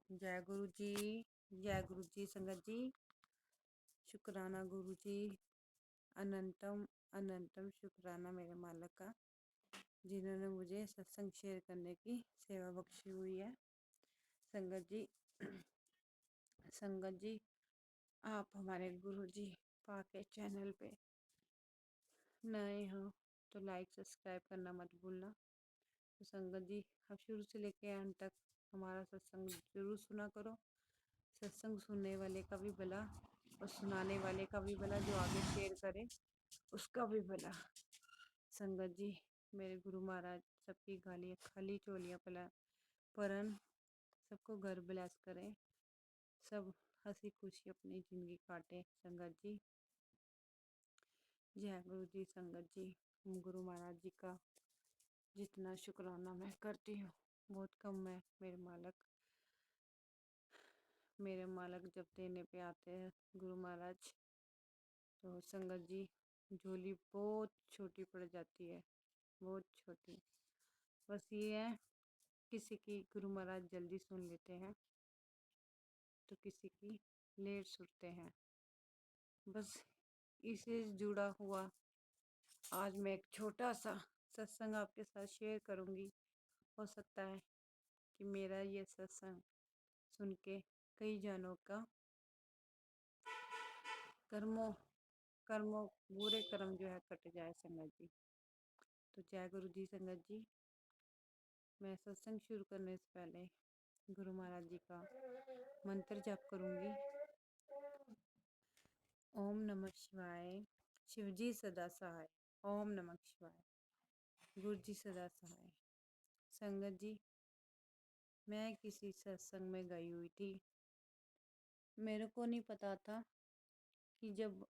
जय गुरु जी संगत जी। शुक्राना गुरु जी, अनंतम अनंतम शुक्राना मेरे मालिक का, जिन्होंने मुझे सत्संग शेयर करने की सेवा बख्शी हुई है। संगत जी आप हमारे गुरु जी पाक के चैनल पे नए हो तो लाइक सब्सक्राइब करना मत भूलना। तो संगत जी आप शुरू से लेके अंत तक हमारा सत्संग जरूर सुना करो। सत्संग सुनने वाले का भी भला और सुनाने वाले का भी भला, जो आगे शेयर करे उसका भी भला। संगत जी मेरे गुरु महाराज सबकी गालियाँ खाली चोलियाँ परन सबको घर ब्लेस करें, सब हंसी खुशी अपनी ज़िंदगी काटे। संगत जी जय गुरु जी। संगत जी गुरु महाराज जी का जितना शुक्राना मैं करती हूँ बहुत कम है। मेरे मालक जब देने पे आते हैं गुरु महाराज, तो संगत जी झोली बहुत छोटी पड़ जाती है, बहुत छोटी। बस ये है किसी की गुरु महाराज जल्दी सुन लेते हैं तो किसी की लेट सुनते हैं। बस इससे जुड़ा हुआ आज मैं एक छोटा सा सत्संग आपके साथ शेयर करूंगी। हो सकता है कि मेरा ये सत्संग सुन के कई जनों का कर्मों बुरे कर्म जो है कट जाए। संगत जी तो जय गुरु जी। संगत जी मैं सत्संग शुरू करने से पहले गुरु महाराज जी का मंत्र जाप करूंगी। ओम नमः शिवाय, शिवजी सदा सहाय। ओम नमः शिवाय, गुरु जी सदा सहाय। संगत जी मैं किसी सत्संग में गई हुई थी। मेरे को नहीं पता था कि जब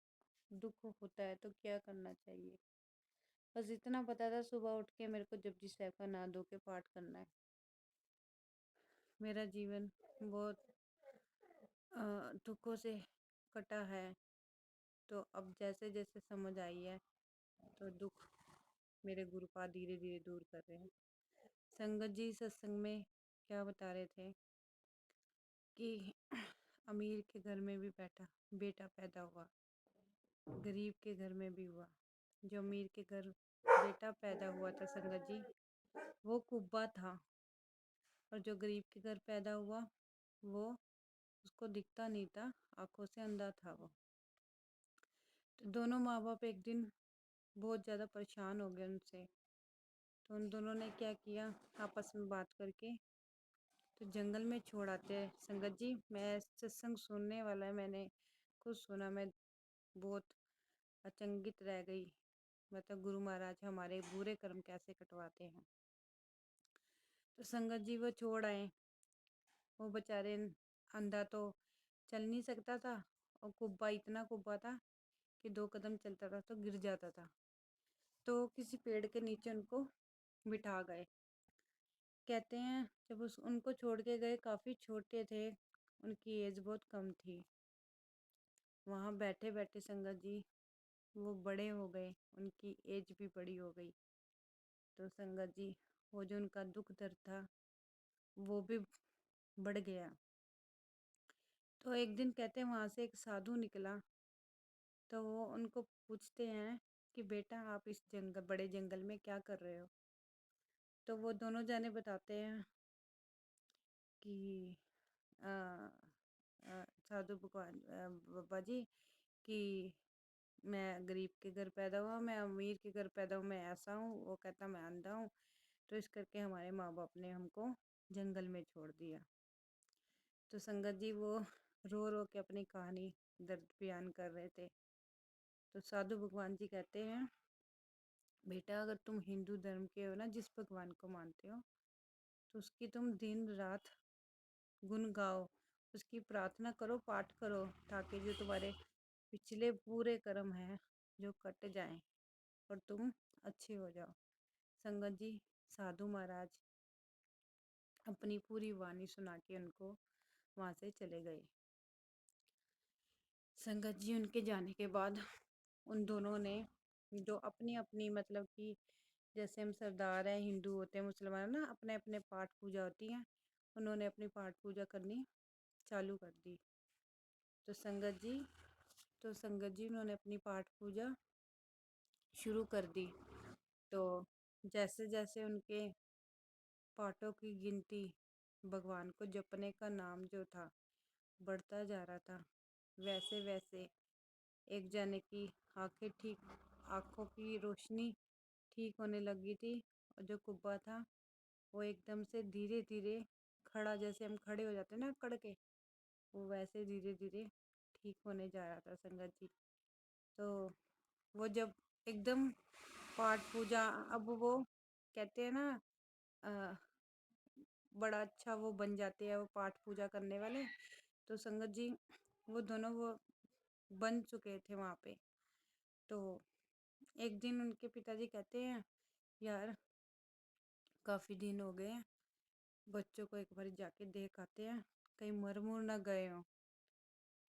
दुख होता है तो क्या करना चाहिए। बस इतना पता था सुबह उठ के मेरे को जपजी साहब का ना धो के पाठ करना है। मेरा जीवन बहुत दुखों से कटा है, तो अब जैसे जैसे समझ आई है तो दुख मेरे गुरुपाद धीरे धीरे दूर कर रहे हैं। संगत जी सत्संग में क्या बता रहे थे कि अमीर के घर में भी बेटा पैदा हुआ, गरीब के घर में भी हुआ। जो अमीर के घर बेटा पैदा हुआ था संगत जी वो कुब्बा था, और जो गरीब के घर पैदा हुआ वो उसको दिखता नहीं था, आंखों से अंधा था वो। तो दोनों माँ बाप एक दिन बहुत ज़्यादा परेशान हो गए उनसे, तो उन दोनों ने क्या किया, आपस में बात करके तो जंगल में छोड़ आते हैं। संगत जी मैं सत्संग सुनने वाला है, मैंने खुद सुना, मैं बहुत अचंभित रह गई। मतलब गुरु महाराज हमारे बुरे कर्म कैसे कटवाते हैं। तो संगत जी वो छोड़ आए। वो बेचारे अंधा तो चल नहीं सकता था, और कुब्बा इतना कुब्बा था कि 2 कदम चलता था तो गिर जाता था। तो किसी पेड़ के नीचे उनको बिठा गए। कहते हैं जब उनको छोड़ के गए, काफ़ी छोटे थे, उनकी एज बहुत कम थी। वहाँ बैठे बैठे संगत जी वो बड़े हो गए, उनकी एज भी बड़ी हो गई। तो संगत जी वो जो उनका दुख दर्द था वो भी बढ़ गया। तो एक दिन कहते हैं वहाँ से एक साधु निकला, तो वो उनको पूछते हैं कि बेटा आप इस बड़े जंगल में क्या कर रहे हो। तो वो दोनों जाने बताते हैं कि अ, साधु भगवान बाबा जी कि मैं गरीब के घर पैदा हुआ, मैं अमीर के घर पैदा हूँ, मैं ऐसा हूँ। वो कहता मैं अंधा हूँ, तो इस करके हमारे माँ बाप ने हमको जंगल में छोड़ दिया। तो संगत जी वो रो रो के अपनी कहानी दर्द बयान कर रहे थे। तो साधु भगवान जी कहते हैं बेटा अगर तुम हिंदू धर्म के हो ना, जिस भगवान को मानते हो, तो उसकी तुम दिन रात गुण गाओ, उसकी प्रार्थना करो, पाठ करो, ताकि जो तुम्हारे पिछले पूरे कर्म हैं जो कट जाएं और तुम अच्छे हो जाओ। संगत जी साधु महाराज अपनी पूरी वाणी सुना के उनको वहाँ से चले गए। संगत जी उनके जाने के बाद उन दोनों ने जो अपनी अपनी मतलब कि जैसे हम सरदार हैं, हिंदू होते हैं, मुसलमान ना, अपने अपने पाठ पूजा होती हैं, انہوں نے اپنی پاٹ پوجا کرنی چالو کر دی۔ تو سنگت جی انہوں نے اپنی پاٹ پوجا شروع کر دی۔ تو جیسے جیسے ان کے پاٹوں کی گنتی، بھگوان کو جپنے کا نام جو تھا بڑھتا جا رہا تھا، ویسے ویسے ایک جنے کی آنکھوں کی روشنی ٹھیک ہونے لگی تھی، اور جو کبا تھا وہ ایک دم سے دھیرے دھیرے کھڑا، جیسے ہم کھڑے ہو جاتے ہیں نا کڑ کے، وہ ویسے دھیرے دھیرے ٹھیک ہونے جا رہا تھا سنگت جی۔ تو وہ جب ایک دم پاٹ پوجا، اب وہ کہتے ہیں نا بڑا اچھا وہ بن جاتے ہیں وہ پاٹ پوجا کرنے والے، تو سنگت جی وہ دونوں وہ بن چکے تھے وہاں پہ۔ تو ایک دن ان کے پتا جی کہتے ہیں یار کافی دن ہو گئے ہیں، بچوں کو ایک بار جا کے دیکھ آتے ہیں، کہیں مر مر نہ گئے ہوں۔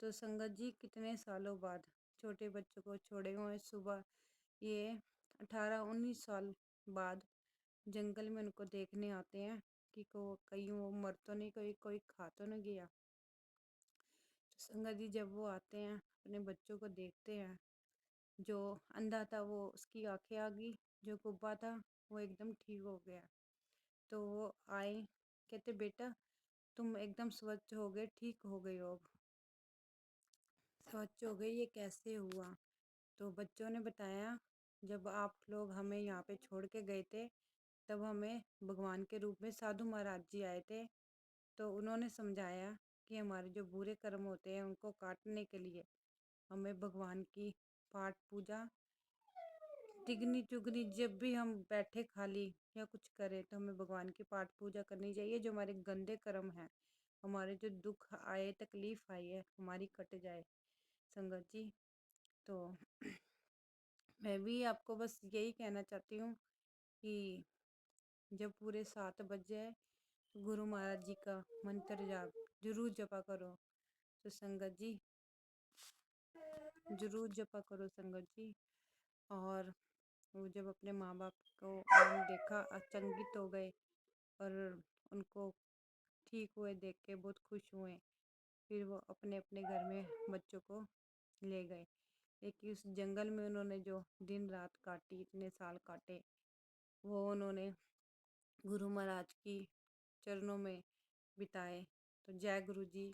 تو سنگت جی کتنے سالوں بعد چھوٹے بچوں کو چھوڑے ہوئے، صبح یہ 18-19 سال بعد جنگل میں ان کو دیکھنے آتے ہیں کہ کہیں وہ مر تو نہیں، کوئی کھا تو نہ گیا۔ تو سنگت جی جب وہ آتے ہیں اپنے بچوں کو دیکھتے ہیں، جو اندھا تھا وہ اس کی آنکھیں آ گئی، جو کبا تھا وہ ایک دم ٹھیک ہو گیا۔ تو وہ آئے، کہتے بیٹا تم ایک دم سوچھ ہو گئے، ٹھیک ہو گئے ہو، اب سوچھ ہو گئے، یہ کیسے ہوا؟ تو بچوں نے بتایا جب آپ لوگ ہمیں یہاں پہ چھوڑ کے گئے تھے تب ہمیں بھگوان کے روپ میں سادھو مہاراج جی آئے تھے، تو انہوں نے سمجھایا کہ ہمارے جو برے کرم ہوتے ہیں ان کو کاٹنے کے لیے ہمیں بھگوان کی پاٹ پوجا تگنی چگنی، جب بھی ہم بیٹھے خالی یا کچھ کریں تو ہمیں بھگوان کی پاٹ پوجا کرنی چاہیے، جو ہمارے گندے کرم ہیں، ہمارے جو دکھ آئے، تکلیف آئی ہے، ہماری کٹ جائے سنگت جی۔ تو میں بھی آپ کو بس یہی کہنا چاہتی ہوں کہ جب پورے 7 بج جائے گرو مہاراج جی کا منتر جاپ ضرور جپا کرو۔ تو سنگت جی ضرور جپا کرو سنگت جی۔ اور وہ جب اپنے ماں باپ کو دیکھا اچنبھت ہو گئے اور ان کو ٹھیک ہوئے دیکھ کے بہت خوش ہوئے، پھر وہ اپنے اپنے گھر میں بچوں کو لے گئے۔ لیکن اس جنگل میں انہوں نے جو دن رات کاٹی، اتنے سال کاٹے، وہ انہوں نے گرو مہاراج کی چرنوں میں بتائے۔ تو جے گرو جی،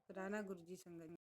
شکرانہ گرو جی سنگت جی۔